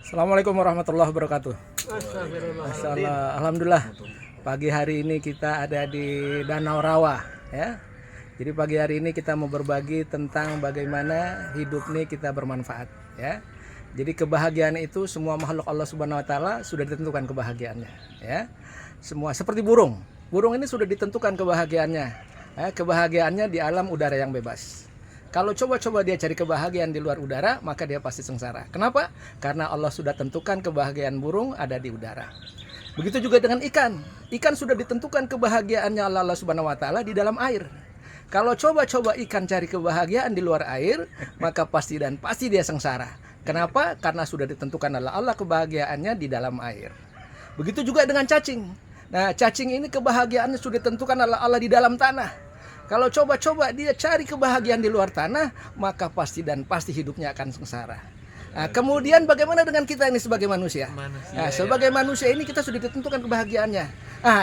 Assalamualaikum warahmatullahi wabarakatuh. Astagfirullah. Alhamdulillah pagi hari ini kita ada di Danau Rawa ya. Jadi pagi hari ini kita mau berbagi tentang bagaimana hidup ini kita bermanfaat ya. Jadi kebahagiaan itu semua makhluk Allah Subhanahu wa taala sudah ditentukan kebahagiaannya ya. Semua seperti burung. Burung ini sudah ditentukan kebahagiaannya. Ya, kebahagiaannya di alam udara yang bebas. Kalau coba-coba dia cari kebahagiaan di luar udara, maka dia pasti sengsara. Kenapa? Karena Allah sudah tentukan kebahagiaan burung ada di udara. Begitu juga dengan ikan. Ikan sudah ditentukan kebahagiaannya Allah Subhanahu wa taala di dalam air. Kalau coba-coba ikan cari kebahagiaan di luar air, maka pasti dia sengsara. Kenapa? Karena sudah ditentukan oleh Allah kebahagiaannya di dalam air. Begitu juga dengan cacing. Nah, cacing ini kebahagiaannya sudah ditentukan oleh Allah di dalam tanah. Kalau coba-coba dia cari kebahagiaan di luar tanah, maka pasti hidupnya akan sengsara. Nah, kemudian bagaimana dengan kita ini sebagai manusia? Sebagai manusia ini kita sudah ditentukan kebahagiaannya.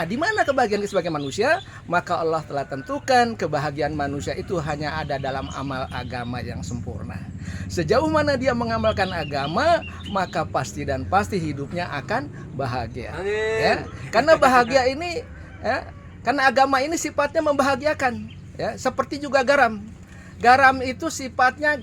Di mana kebahagiaan kita sebagai manusia? Maka Allah telah tentukan kebahagiaan manusia itu hanya ada dalam amal agama yang sempurna. Sejauh mana dia mengamalkan agama, maka pasti hidupnya akan bahagia. Ya? Karena bahagia ini, karena agama ini sifatnya membahagiakan. Ya, seperti juga garam. Garam itu sifatnya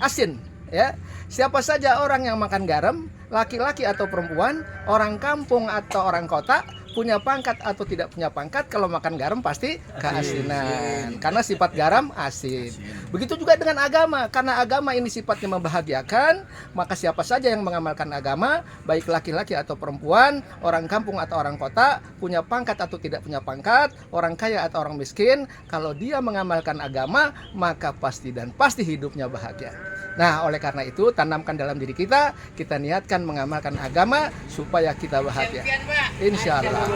asin, ya. Siapa saja orang yang makan garam, laki-laki atau perempuan, orang kampung atau orang kota, punya pangkat atau tidak punya pangkat, kalau makan garam pasti keasinan. Karena sifat garam asin. Begitu juga dengan agama. Karena agama ini sifatnya membahagiakan, maka siapa saja yang mengamalkan agama, baik laki-laki atau perempuan, orang kampung atau orang kota, punya pangkat atau tidak punya pangkat, orang kaya atau orang miskin, kalau dia mengamalkan agama, maka pasti hidupnya bahagia. Nah, oleh karena itu, tanamkan dalam diri kita niatkan mengamalkan agama supaya kita bahagia. Insya Allah.